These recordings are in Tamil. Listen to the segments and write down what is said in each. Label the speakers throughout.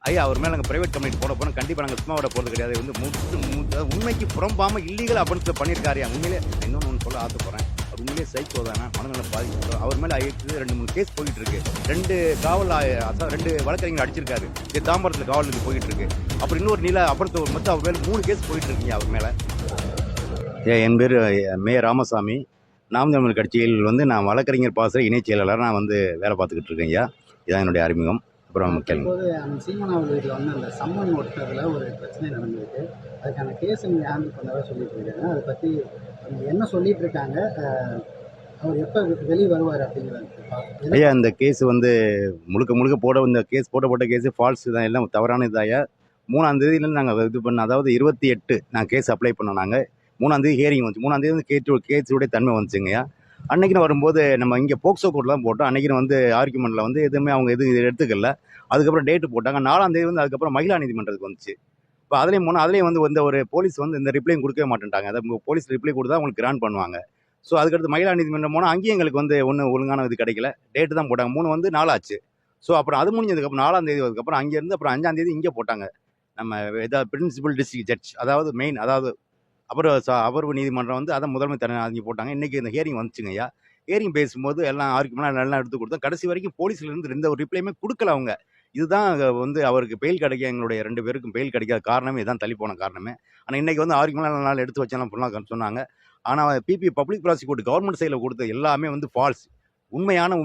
Speaker 1: ஐயா அவர் மேலே நாங்கள் பிரைவேட் கம்பெனி போட போகிறோம். கண்டிப்பாக நாங்கள் சும்மா விட போகிறது கிடையாது. வந்து உண்மைக்கு புறம்பாமல் இல்லீகல் அப்படின்னு பண்ணியிருக்காரு. உண்மையிலே இன்னொன்று சொல்ல ஆசைப்படுறேன். அவர் உண்மையிலே சைக்கோ தானே, மனநல பாதிப்பு. அவர் மேலே 2-3 கேஸ் போயிட்டு இருக்கு. 2 வழக்கறிஞர் அடிச்சிருக்காரு. தாம்பரத்தில் காவலுக்கு போயிட்டு இருக்கு. அப்புறம் இன்னொரு அப்புறம் மொத்தம் அவர் மேலே 3 கேஸ் போயிட்டு இருக்குங்க அவர் மேலே. என் பேர் மே ராமசாமி. நாம் தமிழர் கட்சியில் வந்து நான் வழக்கறிஞர் பாசறை இணைச் செயலாளர். நான் வந்து வேலை பார்த்துக்கிட்டு இருக்கேன் ஐயா. இதான் என்னுடைய அறிமுகம். அப்புறம்
Speaker 2: சீமான் அவர்கள் வீட்டில் வந்து அந்த சம்மன் ஒட்டத்தில் ஒரு பிரச்சனை நடந்திருக்கு. அதுக்கான கேஸ் நீங்கள் ஹேண்டில் பண்ணதாக சொல்லிட்டு இருக்காங்க. அதை பற்றி என்ன சொல்லிட்டு இருக்காங்க, அவர் எப்போ வெளியே வருவார் அப்படிங்கிறது?
Speaker 1: ஐயா இந்த கேஸ் வந்து முழுக்க இந்த கேஸ் போட்ட கேஸு ஃபால்ஸ் தான், எல்லாம் தவறான இதாயா. 3ஆம் தேதியிலேருந்து நாங்கள் இது பண்ண, அதாவது 28 நான் கேஸ் அப்ளை பண்ணோம். நாங்கள் 3ஆம் தேதி ஹியரிங் வந்துச்சு. 3ஆம் தேதி வந்து கேஸுடைய தன்மை வந்துச்சுங்கய்யா. அன்னைக்குன்னு வரும்போது நம்ம இங்கே போக்சோ கோர்ட்டில் தான் போட்டோம். அன்னைக்குன்னு வந்து ஆர்குமெண்ட்டில் வந்து எதுவுமே அவங்க எடுத்துக்கல. அதுக்கப்புறம் டேட்டு போட்டாங்க. 4ஆம் தேதி வந்து அதுக்கப்புறம் மகிழா நீதிமன்றத்துக்கு வந்துச்சு. இப்போ அதுலேயும் வந்து இந்த ஒரு போலீஸ் வந்து இந்த ரிப்ளையும் கொடுக்கவே மாட்டேன்ட்டாங்க. அதை போலீஸ் ரிப்ளை கொடுத்தா அவங்களுக்கு கிராண்ட் பண்ணுவாங்க. ஸோ அதுக்கடுத்து மகிழா நீதிமன்றம் போனால் அங்கேயும் எங்களுக்கு வந்து ஒன்றும் ஒழுங்கான இது கிடைக்கல. டேட்டு தான் போட்டாங்க. 3 வந்து 4 ஆச்சு. ஸோ அப்புறம் அது முடிஞ்சதுக்கப்புறம் 4ஆம் தேதி அதுக்கப்புறம் அங்கேருந்து அப்புறம் 5ஆம் தேதி இங்கே போட்டாங்க. நம்ம ஏதாவது பிரின்சிபல் டிஸ்ட்ரிக்ட் ஜட்ஜ், அதாவது மெயின், அதாவது அப்புறம் அமர்வு நீதிமன்றம் வந்து அதை முதன்மை அங்கே போட்டாங்க. இன்றைக்கி இந்த ஹியரிங் வந்துச்சுங்க ஐயா. ஹியரிங் பேசும்போது எல்லாம் ஆர்குமெண்ட் எல்லாம் எடுத்து கொடுத்தோம். கடைசி வரைக்கும் போலீஸ்லேருந்து எந்த ஒரு ரிப்ளையுமே கொடுக்கல அவங்க. இதுதான் வந்து அவருக்கு பெயில் கிடைக்க, எங்களுடைய 2 பேருக்கும் பெயில் கிடைக்காத காரணமே இதுதான், தள்ளி போன காரணமே. ஆனால் இன்றைக்கி வந்து ஆர்குமெண்ட் நாள் எடுத்து வச்சாலும் ஃபுல்லாக சொன்னாங்க. ஆனால் பப்ளிக் ப்ராசிக்யூட் கவர்மெண்ட் சைடில் கொடுத்த எல்லாமே வந்து ஃபால்ஸ். உண்மையான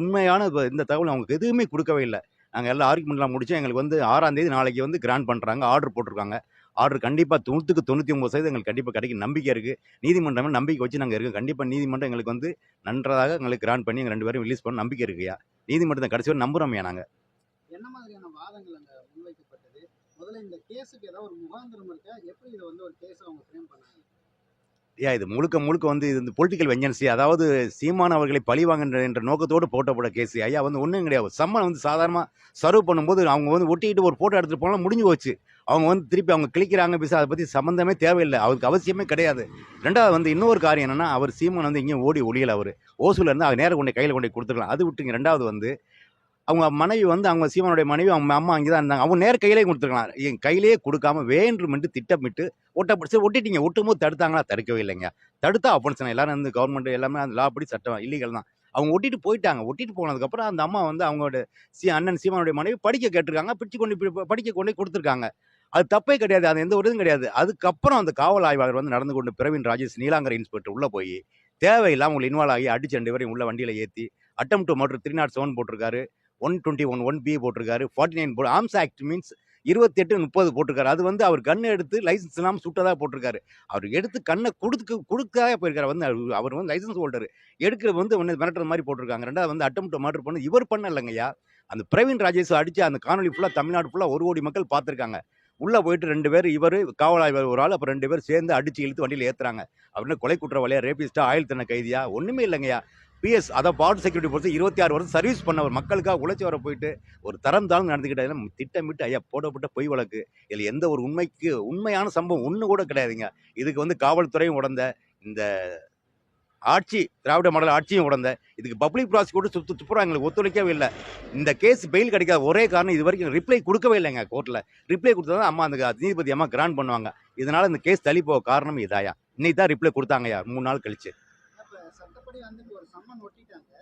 Speaker 1: இந்த தகவல் அவங்களுக்கு எதுவுமே கொடுக்கவே இல்லை. நாங்கள் எல்லாம் ஆர்குமெண்ட்லாம் முடிச்சோம். எங்களுக்கு வந்து 6ஆம் தேதி நாளைக்கு வந்து கிராண்ட் பண்ணுறாங்க, ஆர்டர் போட்டிருக்காங்க. ஆர்டர் கண்டிப்பாக 99% எங்களுக்கு கண்டிப்பாக கிடைக்கும் நம்பிக்கை இருக்குது. நீதிமன்றம் நம்பிக்கை வச்சு நாங்கள் இருக்கோம். கண்டிப்பாக நீதிமன்றம் எங்களுக்கு வந்து நன்றாக எங்களுக்கு கிராண்ட் பண்ணி எங்கள் 2 பேரும் ரிலீஸ் பண்ண நம்பிக்கை இருக்குயா. நீதிமன்றத்தை கடைசி வரை நம்புகிறோம்யா நாங்கள்.
Speaker 2: என்ன மாதிரியான வாதங்கள் அங்கே முன்வைக்கப்பட்டது? முதல்ல இந்த கேஸுக்கு ஏதாவது ஒரு முகாந்திரம் இருக்கா? எப்படி இதை வந்து ஒரு கேஸை அவங்க ஃப்ரேம் பண்ணாங்க?
Speaker 1: இது முழுக்க வந்து இது இந்த பொலிட்டிக்கல் வெஞ்சன்சி, அதாவது சீமான் அவர்களை பழிவாங்க என்ற நோக்கத்தோடு போட்டப்பட்ட கேஸ் ஐயா. வந்து ஒன்றும் கிடையாது. சம்மன் வந்து சாதாரணமாக சர்வ் பண்ணும்போது அவங்க வந்து ஒட்டிக்கிட்டு ஒரு ஃபோட்டோ எடுத்துகிட்டு போனால் முடிஞ்சு போச்சு. அவங்க வந்து திருப்பி அவங்க கிளிக்கிறாங்க பேச, அதை பற்றி சம்மந்தமே தேவையில்லை, அவருக்கு அவசியமே கிடையாது. 2வது வந்து இன்னொரு காரியம் என்னென்னா, அவர் சீமான் வந்து இங்கேயும் ஒளியலை. அவர் ஓசூலேருந்து அவர் நேரம் கையில் கொண்டு கொடுத்துக்கலாம், அது விட்டுங்க. 2வது வந்து அவங்க மனைவி வந்து, அவங்க சீமானுடைய மனைவி, அவங்க அம்மா அங்கே தான் இருந்தாங்க. அவங்க நேர கையிலே கொடுத்துருக்கலாம். என் கையிலேயே கொடுக்காம வேண்டுமென்று திட்டமிட்டு ஒட்டிட்டீங்க. ஒட்டும் போது தடுத்தாங்களா? தடுக்கவே இல்லைங்க. தடுத்தா அப்பன்ஸ் எல்லாரும் வந்து கவர்மெண்ட் எல்லாமே அந்த லா படி சட்டம் இல்லீகல் தான். அவங்க ஒட்டிட்டு போயிட்டாங்க. ஒட்டிட்டு போனதுக்கப்புறம் அந்த அம்மா வந்து அவங்களோட அண்ணன் சீமானுடைய மனைவி படிக்க கேட்டிருக்காங்க. படிக்க கொண்டு கொடுத்துருக்காங்க. அது தப்பே கிடையாது. அது எந்த ஒரு இதுவும் கிடையாது. அதுக்கப்புறம் அந்த காவல் ஆய்வாளர் வந்து நடந்து கொண்டு பிரவீன் ராஜேஷ் நீலாங்கரை இன்ஸ்பெக்டர் உள்ளே போய் தேவையில்லாமல் உங்களை இன்வால்வ் ஆகி அடிச்சு 2 பேரையும் உள்ள வண்டியில் ஏற்றி அட்டம் டு மர்டர் 307 போட்டிருக்காரு, 121 1B போட்டிருக்காரு, 49 ஆர்ம்ஸ் ஆக்ட் மீன்ஸ் 28 30 போட்டிருக்காரு. அது வந்து அவர் கண்ணை எடுத்து லைசன்ஸ் இல்லாமல் சுட்டதாக போட்டிருக்காரு. அவர் எடுத்து கண்ணை கொடுக்காக போயிருக்காரு. வந்து அவர் வந்து லைசன்ஸ் ஹோல்டர் எடுக்கிறது வந்து ஒன்று மிரட்டுற மாதிரி போட்டிருக்காங்க. 2வது வந்து அட்டம் டு மர்டர் பண்ணி இவர் பண்ண இல்லைங்கய்யா. அந்த பிரவீன் ராஜேஷ் அடிச்சு அந்த காணொலி ஃபுல்லாக தமிழ்நாடு ஃபுல்லாக 1 கோடி மக்கள் பார்த்துருக்காங்க. உள்ளே போயிட்டு 2 பேர், இவர் காவல் ஆய்வாளர் ஒரு ஆள், அப்புறம் 2 பேர் சேர்ந்து அடிச்சு இழுத்து வண்டியில் ஏற்றுறாங்க. அப்படின்னு கொலை குற்றவாளியா, ரேபிஸ்டா, ஆயுள் தண்டனை கைதியா? ஒன்றுமே இல்லைங்கய்யா. பிஎஸ், அதான் பார்டர் செக்யூரிட்டி போலீஸ் 26 வருஷம் சர்வீஸ் பண்ண ஒரு மக்களுக்காக உழைச்சி வர போயிட்டு ஒரு தரம் தாழ்ந்து நடந்துக்கிட்ட திட்டமிட்டு ஐயா போடப்பட்ட பொய் வழக்கு. இதில் எந்த ஒரு உண்மையான சம்பவம் ஒன்று கூட கிடையாதுங்க. இதுக்கு வந்து காவல்துறையும் உடந்த, இந்த ஆட்சி திராவிட மாடல் ஆட்சியும் உடந்த, இதுக்கு பப்ளிக் ப்ராசிக்யூட்டர் துப்புரா எங்களுக்கு ஒத்துழைக்கவே இல்லை. இந்த கேஸ் பெயில் கிடைக்காத ஒரே காரணம், இது வரைக்கும் ரிப்ளை கொடுக்கவே இல்லைங்க கோர்ட்டில். ரிப்ளை கொடுத்தா தான் அம்மா அந்த நீதிபதி அம்மா கிராண்ட் பண்ணுவாங்க. இதனால இந்த கேஸ் தள்ளி போக காரணம் இதாயா. இன்னைக்கு தான் ரிப்ளை கொடுத்தாங்கய்யா 3 நாள் கழிச்சு.
Speaker 2: சட்டப்படி வந்து ஒரு சம்மன் ஒட்டிட்டாங்க.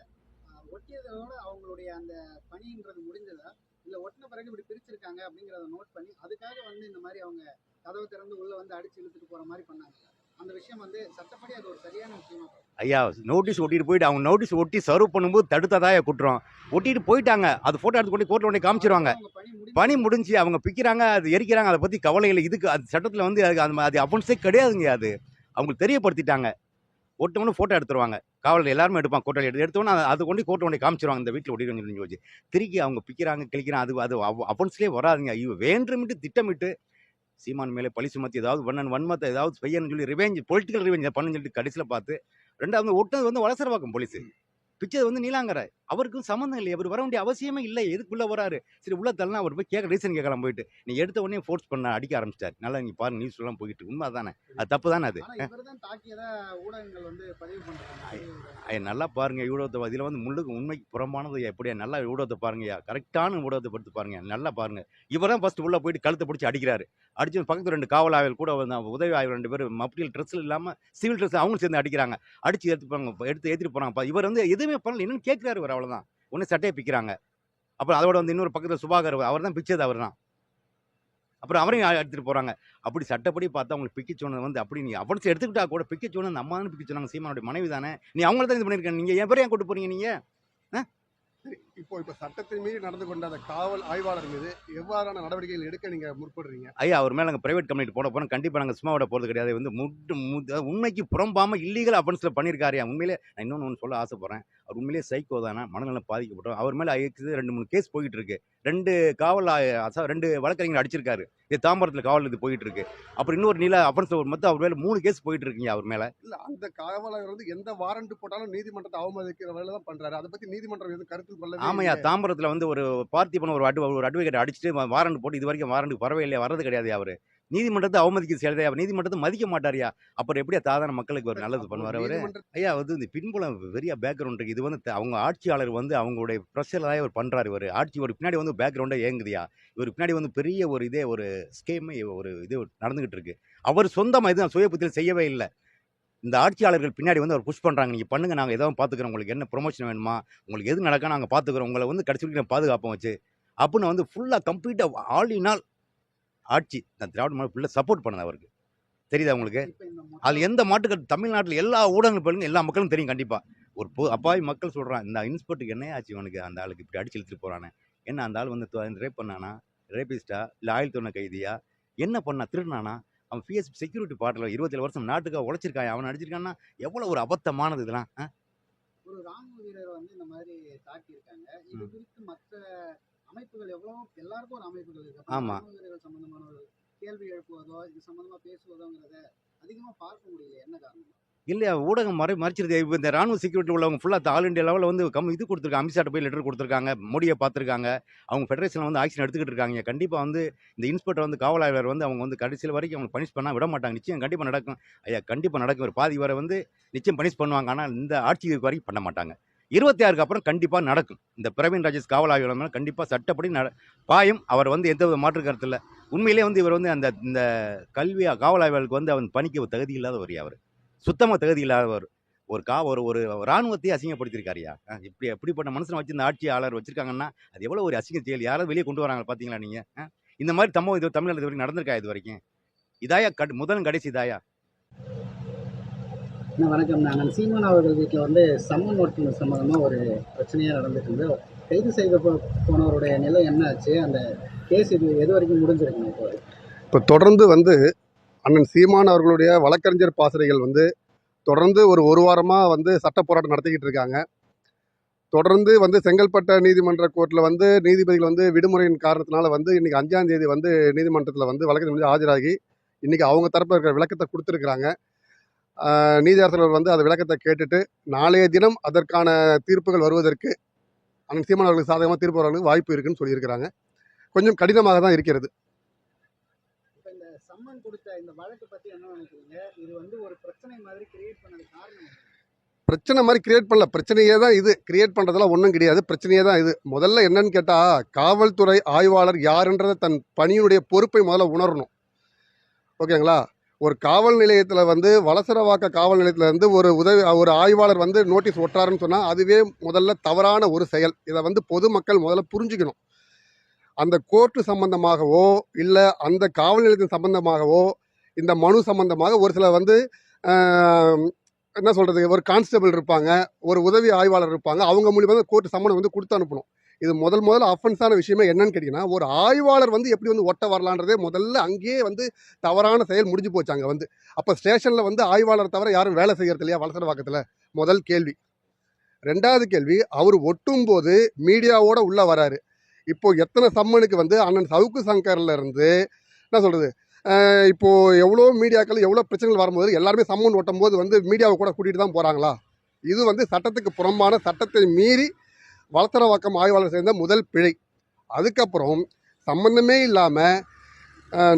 Speaker 2: ஒட்டியதோட அவங்களுடைய அந்த பணின்றது முடிஞ்சதா, இல்லை ஒட்டின பிறகு இப்படி பிரிச்சிருக்காங்க அப்படிங்கிறத நோட் பண்ணி அதுக்காக வந்து இந்த மாதிரி அவங்க கதவை திறந்து உள்ள வந்து அடிச்சு இழுத்துட்டு போற மாதிரி பண்ணாங்க. அந்த விஷயம் வந்து சட்டப்படி அது ஒரு சரியான விஷயமா?
Speaker 1: ஐயா நோட்டீஸ் ஒட்டிட்டு போயிட்டு, அவங்க நோட்டீஸ் ஒட்டி சர்வ் பண்ணும்போது தடுத்ததாயா குற்றம். ஒட்டிட்டு போயிட்டாங்க. அது ஃபோட்டோ எடுத்து கொண்டு கோர்ட்டில் கொண்டு காமிச்சிருவாங்க. பணி முடிஞ்சு அவங்க பிக்கிறாங்க, அது எரிக்கிறாங்க, அதை பற்றி கவலை இல்லை. இதுக்கு அது சட்டத்தில் வந்து அது அஃபென்ஸே கிடையாதுங்க. அது அவங்களுக்கு தெரியப்படுத்திட்டாங்க. ஒட்டவனு ஃபோட்டோ எடுத்துருவாங்க. காவலர் எல்லாருமே எடுப்பாங்க. கோர்ட்டில் எடுத்தோன்னா அது கொண்டு கோர்ட்டில் கொண்டு காமிச்சிருவாங்க. இந்த வீட்டில் ஒட்டி கொஞ்சம் வச்சு திருக்கி அவங்க பிக்கிறாங்க, கிளிக்கிறாங்க. அது அஃபென்ஸ்லேயே வராதுங்க. வேண்டுமிட்டு திட்டமிட்டு சீமான் மேலே பழி சுமத்தி ஏதாவது வன்மத்தை ஏதாவது செய்யணும்னு சொல்லி பொலிட்டிக்கல் ரிவெஞ்ச் பண்ணுன்னு சொல்லிட்டு கடைசியில் பார்த்து 2வது ஒட்டது வந்து வளசரவாக்கம் போலீஸ், பிச்சது வந்து நீலாங்கரை. அவருக்கும் சம்மந்தம் இல்லை. அவர் வர வேண்டிய அவசியமே இல்லை. எதுக்குள்ள வராரு? சரி உள்ள தள்ளுனா அவர் போய் ரீசன் கேட்கலாம் போயிட்டு. நீ எடுத்த உடனே ஃபோர்ஸ் பண்ண அடிக்க ஆரம்பிச்சிட்டாரு. நல்லா நீங்க பாருங்க நியூஸ் எல்லாம் போயிட்டு இருக்கு. உண்மை அதானே? அது தப்பு தானே அது?
Speaker 2: ஆனா இவர்தான் தாக்கியதா ஊடகங்கள் வந்து பதிவு பண்றாங்க.
Speaker 1: நல்லா பாருங்க ஊடகத்தை இதில் வந்து முள்ளுக்கு உண்மைக்கு புறம்பானது எப்படியா நல்லா ஊடகத்தை பாருங்கய்யா. கரெக்டான ஊடகத்தை படுத்து பாருங்க. நல்லா பாருங்க. இவர் தான் ஃபர்ஸ்ட் உள்ள போயிட்டு கழுத்தை பிடிச்சி அடிக்கிறாரு. அடிச்சு பக்கத்துல 2 காவல் ஆய்வாளர் கூட வந்து உதவி ஆய்வாளர் 2 பேர் மப்டியல் ட்ரெஸ்ல இல்லாம சிவில் ட்ரெஸ் அவங்களும் சேர்ந்து அடிக்கிறாங்க. அடிச்சு எடுத்து ஏத்திட்டு போறாங்க. இவர் வந்து எதுவுமே பண்ணல. என்னன்னு கேட்கிறாரு இவர் அவ்வளவுதான். உடனே சட்டையை பிக்கிறாங்க. அப்புறம் அதோட வந்து இன்னொரு பக்கத்துல சுபாகர் அவர் தான் பிச்சது அவர் தான். அப்புறம் அவரையும் எடுத்துட்டு போறாங்க. அப்படி சட்டப்படி பார்த்தா அவங்களுக்கு பிக்க சொன்னது வந்து அப்படி நீ அவன்ஸ் எடுத்துக்கிட்டா கூட பிக்க சொன்னது நம்ம தானே பிக்க சொன்னாங்க. சீமானுடைய மனைவி தானே. நீ அவங்கள தான் இது பண்ணிருக்கீங்க. நீங்க என் பேரையும் ஏன் கூட்டு போறீங்க நீங்க?
Speaker 3: சரி, இப்போ சட்டத்தை மீறி நடந்து கொண்ட அந்த காவல் ஆய்வாளர் மீது எவ்வாறான நடவடிக்கைகள் எடுக்க நீங்க முற்படுறீங்க?
Speaker 1: ஐயா அவர் மேல நாங்க பிரைவேட் கம்ப்ளைண்ட் போட போறோம். கண்டிப்பா நாங்க சும்மா விட போறது கிடையாது. வந்து உண்மைக்கு புறம்பாம இல்லீகல் அஃபென்ஸ்ல பண்ணியிருக்காருயா. உண்மையிலே நான் இன்னொன்னு சொல்ல ஆசைப்படுறேன். அவர் உண்மையிலேயே சைக்கோ தானே, மனநலம் பாதிக்கப்பட்டோம். அவர் மேல 2, 3 கேஸ் போயிட்டு இருக்கு. 2 2 வழக்கறிஞர் அடிச்சிருக்காரு. இது தாம்பரத்துல காவல் இது போயிட்டு இருக்கு. அப்புறம் இன்னொரு நில அஃபென்ஸ் மொத்தம் அவர் மேல 3 கேஸ் போயிட்டு இருக்குங்க அவர் மேல.
Speaker 3: இல்ல, அந்த காவலர் வந்து எந்த வாரண்ட் போட்டாலும் நீதிமன்றத்தை அவமதிக்கிற வேலை தான் பண்றாரு. அதை பத்தி நீதிமன்றம் எதுவும் கருத்தில் கொள்ளவே
Speaker 1: ஆமாய்யா,
Speaker 3: இல்லையே.
Speaker 1: தாம்பரத்துல வந்து ஒரு பார்த்திபன் ஒரு அட்வொகேட் அடிச்சுட்டு வாரண்ட் போட்டு இது வரைக்கும் வாரண்டுக்கு வரவே இல்லையா, வர்றது கிடையாது அவரு. நீதிமன்றத்தை அவமதிக்க செயல் அவர் நீதிமன்றத்தை மதிக்க மாட்டாருயா. அப்புறம் எப்படியா சாதாரண மக்களுக்கு ஒரு நல்லது
Speaker 3: அப்போ
Speaker 1: பண்ணுவார் அவரு?
Speaker 3: நீதிமன்ற
Speaker 1: ஐயா வந்து இந்த பின்புலம் பெரிய பேக்ரவுண்ட் இருக்கு. இது வந்து அவங்க ஆட்சியாளர் வந்து அவங்களுடைய ப்ரெஷர்ல இவர் பண்றாரு. இவர் ஆட்சி ஒரு பின்னாடி வந்து பேக்ரவுண்டா இயங்குதியா. இவர் பின்னாடி வந்து பெரிய ஒரு இதே ஒரு ஸ்கீம் ஒரு இது நடந்துகிட்டு இருக்கு. அவர் சொந்தமா எதுவும் சுய புத்தியில் செய்யவே இல்லை. இந்த ஆட்சியாளர்கள் பின்னாடி வந்து அவர் புஷ் பண்றாங்க. நீங்க பண்ணுங்க, நாங்க ஏதாவது பாத்துக்கிறோம். உங்களுக்கு என்ன ப்ரொமோஷன் வேணுமா, உங்களுக்கு எது நடக்கா நாங்க பாத்துக்கிறோம், உங்களை வந்து கடைசி வரைக்கும் பாதுகாப்போம் வச்சு அப்படின்னு வந்து ஃபுல்லா கம்ப்ளீட்டா ஆல் இன் ஆல் ஆட்சி நான் திராவிட மாடல் ஃபுல்லா சப்போர்ட் பண்ணது அவருக்கு. தெரியுதா உங்களுக்கு?
Speaker 2: இப்ப இந்த
Speaker 1: அதுல எந்த மாட்டுக்கு தமிழ்நாட்டுல எல்லா ஊடகங்கள் பாருங்க, எல்லா மக்களும் தெரியும் கண்டிப்பா. ஒரு அப்பாவி மக்கள் சொல்றான், இந்த இன்ஸ்பெக்டருக்கு என்ன ஆச்சு இவனுக்கு, அந்த ஆளுக்கு இப்படி அடிச்சு இழுத்துட்டு போறானே, என்ன அந்த ஆள் வந்து ரேப் பண்ணானா, ரேபிஸ்டா இல்ல ஆயுள் தண்டனை கைதியா, என்ன பண்ணா, திருடினானா, அவன் பிஎஸ் செக்யூரிட்டி பார்ட்டில் 27 வருஷம் நாட்டுக்காக உழைச்சிருக்கான், அவன் அடிச்சிருக்கான்னா எவ்வளவு ஒரு அபத்தமானது இதெல்லாம்.
Speaker 2: ஒரு ராணுவ வீரரை வந்து இந்த மாதிரி தாக்கியிருக்காங்க. இது குறித்து மற்ற அமைப்புகள் எல்லாருக்கும் ஒரு அமைப்புகள் இருக்கு. அப்ப
Speaker 1: ஆமா.
Speaker 2: ராணுவ வீரர்கள் சம்பந்தமான ஒரு கேள்வி எழுப்புவதோ, இது சம்பந்தமா பேசுவதோங்கிறத அதிகமா பார்க்க முடியல. என்ன காரணம்?
Speaker 1: இல்லையா, ஊடகம் மறைச்சிருது. இப்போ இந்த ராணுவ செக்யூரிட்டி உள்ளவங்க ஃபுல்லாக ஆல் இண்டியா லெவலில் வந்து இது கொடுத்துருக்காங்க. அமித்ஷாட்ட போய் லெட்டர் கொடுத்துருக்காங்க. மோடியை பார்த்துருக்காங்க. அவங்க ஃபெடரேஷனில் வந்து ஆக்ஷன் எடுத்துக்கிட்டு இருக்காங்க. கண்டிப்பாக வந்து இந்த இன்ஸ்பெக்டர் வந்து காவல் ஆய்வாளர் வந்து அவங்க வந்து கடைசியில் வரைக்கும் அவங்க பனிஷ் பண்ணால் விட மாட்டாங்க. நிச்சயம் கண்டிப்பாக நடக்கும். ஐயா கண்டிப்பாக நடக்கும். ஒரு பாதி வரை வந்து நிச்சயம் பனிஷ் பண்ணுவாங்க. ஆனால் இந்த ஆட்சி வரைக்கும் பண்ண மாட்டாங்க. 26க்கு அப்புறம் கண்டிப்பாக நடக்கும். இந்த பிரவீன் ராஜேஷ் காவல் ஆய்வாளர் மேலே கண்டிப்பாக சட்டப்படி பாயும். அவர் வந்து எந்த மாற்று கருத்து இல்லை. உண்மையிலேயே வந்து இவர் வந்து இந்த கல்வி காவல் ஆய்வாளருக்கு வந்து அவன் பணிக்கு தகுதி இல்லாதவர். அவர் சுத்தமாக தகுதி இல்லாதவர். ஒரு ராணுவத்தையே அசிங்கப்படுத்திருக்காருயா. இப்படி எப்படிப்பட்ட மனுஷனை வச்சு இந்த ஆட்சியாளர் வச்சிருக்காங்கன்னா அது எவ்வளோ ஒரு அசிங்க செயல். யாராவது வெளியே கொண்டு வராங்க பார்த்தீங்களா நீங்க? இந்த மாதிரி இது தமிழ்நாடு இது வரைக்கும் நடந்திருக்கா இது வரைக்கும்? இதாயா முதல் கடைசி இதாயா?
Speaker 2: வணக்கம். நாங்கள் சீமான் அவர்கள் வீட்டில் வந்து சம்மன் நோட்டு சம்பந்தமாக ஒரு பிரச்சனையாக நடந்துட்டு இருந்து கைது செய்த போனவருடைய நிலை என்ன ஆச்சு? அந்த கேஸ் இது எது வரைக்கும் முடிஞ்சிருக்குங்க?
Speaker 3: இப்போ தொடர்ந்து வந்து அண்ணன் சீமான் அவர்களுடைய வழக்கறிஞர் பாசறைகள் வந்து தொடர்ந்து ஒரு வாரமாக வந்து சட்ட போராட்டம் நடத்திக்கிட்டு இருக்காங்க. தொடர்ந்து வந்து செங்கல்பட்டு நீதிமன்ற கோர்ட்டில் வந்து நீதிபதிகள் வந்து விடுமுறையின் காரணத்தினால வந்து இன்றைக்கி 5ஆம் தேதி வந்து நீதிமன்றத்தில் வந்து வழக்கு வந்து ஆஜராகி இன்றைக்கி அவங்க தரப்பில் இருக்கிற விளக்கத்தை கொடுத்துருக்குறாங்க. நீதியரசர்கள் வந்து அந்த விளக்கத்தை கேட்டுட்டு நாளைய தினம் அதற்கான தீர்ப்புகள் வருவதற்கு அண்ணன் சீமான் அவர்களுக்கு சாதகமாக தீர்ப்பு வருவதற்கு வாய்ப்பு இருக்குன்னு சொல்லியிருக்கிறாங்க. கொஞ்சம் கடினமாக தான் இருக்கிறது.
Speaker 2: இந்த சம்மன் கொடுத்த இந்த வழக்கு பற்றி என்ன நினைக்கிறீங்க? இது வந்து ஒரு பிரச்சனை மாதிரி கிரியேட் பண்ணது காரணம்?
Speaker 3: பிரச்சனை மாதிரி கிரியேட் பண்ணல, பிரச்சனையே தான் இது. கிரியேட் பண்ணுறதெல்லாம் ஒன்றும் கிடையாது, பிரச்சனையே தான் இது. முதல்ல என்னன்னு கேட்டால், காவல்துறை ஆய்வாளர் யாருன்றதை தன் பணியினுடைய பொறுப்பை முதல்ல உணரணும். ஓகேங்களா? ஒரு காவல் நிலையத்தில் வந்து வலசரவாக்க காவல் நிலையத்தில் வந்து ஒரு ஆய்வாளர் வந்து நோட்டீஸ் ஒட்டுறாருன்னு சொன்னால் அதுவே முதல்ல தவறான ஒரு செயல். இதை வந்து பொதுமக்கள் முதல்ல புரிஞ்சுக்கணும். அந்த கோர்ட்டு சம்பந்தமாகவோ இல்லை அந்த காவல் நிலையத்தின் சம்பந்தமாகவோ இந்த மனு சம்பந்தமாக ஒரு சில வந்து என்ன சொல்கிறது, ஒரு கான்ஸ்டபிள் இருப்பாங்க, ஒரு உதவி ஆய்வாளர் இருப்பாங்க, அவங்க மூலியமாக கோர்ட்டு சம்மனை வந்து கொடுத்து அனுப்பணும். இது முதல்ல அஃபென்ஸான விஷயமே என்னன்னு கேட்டிங்கன்னா, ஒரு ஆய்வாளர் வந்து எப்படி வந்து ஒட்ட வரலான்றதே முதல்ல அங்கேயே வந்து தவறான செயல் முடிஞ்சு போச்சு. அங்கே வந்து அப்போ ஸ்டேஷனில் வந்து ஆய்வாளர் தவிர யாரும் வேலை செய்கிறது இல்லையா வலசரவாக்கத்தில்? முதல் கேள்வி. ரெண்டாவது கேள்வி, அவர் ஒட்டும் போது மீடியாவோட உள்ளே வராரு. இப்போ எத்தனை சம்மனுக்கு வந்து அண்ணன் சவுக்கு சங்கர்ல இருந்து என்ன சொல்கிறது, இப்போது எவ்வளோ மீடியாக்கள் எவ்வளோ பிரச்சனைகள் வரும்போது எல்லாருமே சம்மன் ஒட்டும் போது வந்து மீடியாவை கூட கூட்டிகிட்டு தான் போகிறாங்களா? இது வந்து சட்டத்துக்கு புறம்பான, சட்டத்தை மீறி வளசரவாக்கம் ஆய்வாளர் செய்த முதல் பிழை. அதுக்கப்புறம் சம்பந்தமே இல்லாமல்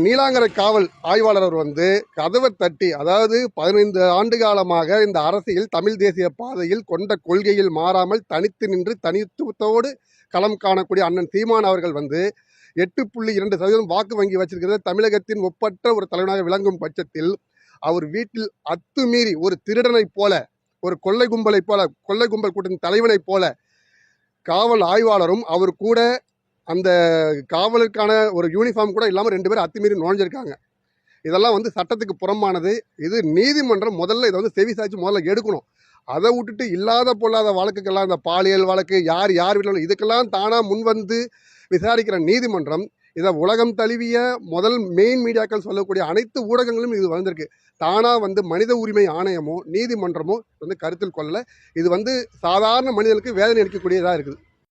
Speaker 3: நீலாங்கரை காவல் ஆய்வாளர் அவர் வந்து கதவை தட்டி, அதாவது 15 ஆண்டு காலமாக இந்த அரசியல் தமிழ் தேசிய பாதையில் கொண்ட கொள்கையில் மாறாமல் தனித்து நின்று தனித்துவத்தோடு களம் காணக்கூடிய அண்ணன் சீமான் அவர்கள் வந்து 8.2% வாக்கு வங்கி வச்சிருக்கிறது தமிழகத்தின் ஒப்பற்ற ஒரு தலைவனாக விளங்கும் பட்சத்தில் அவர் வீட்டில் அத்துமீறி ஒரு திருடனைப் போல, ஒரு கொள்ளை கும்பலைப் போல, கொள்ளை கும்பல் கூட்டத்தின் தலைவனைப் போல காவல் ஆய்வாளரும் அவர் கூட அந்த காவலுக்கான ஒரு யூனிஃபார்ம் கூட இல்லாமல் 2 பேரும் அத்துமீறி நுழைஞ்சிருக்காங்க. இதெல்லாம் வந்து சட்டத்துக்கு புறம்பானது. இது நீதிமன்றம் முதல்ல இதை வந்து செவி சாய்ச்சி முதல்ல எடுக்கணும். அதை விட்டுட்டு இல்லாத பொல்லாத வழக்குக்கெல்லாம், இந்த பாலியல் வழக்கு, யார் வீட்டில் இதுக்கெல்லாம் தானாக முன்வந்து விசாரிக்கிற நீதிமன்றம், இதை உலகம் தழுவிய முதல் மெயின் மீடியாக்கள் சொல்லக்கூடிய அனைத்து ஊடகங்களும் இது வந்திருக்கு. தானாக வந்து மனித உரிமை ஆணையமோ நீதிமன்றமோ வந்து கருத்தில் கொள்ளலை. இது வந்து சாதாரண மனிதனுக்கு வேதனை அளிக்கக்கூடியதாக இருக்குது.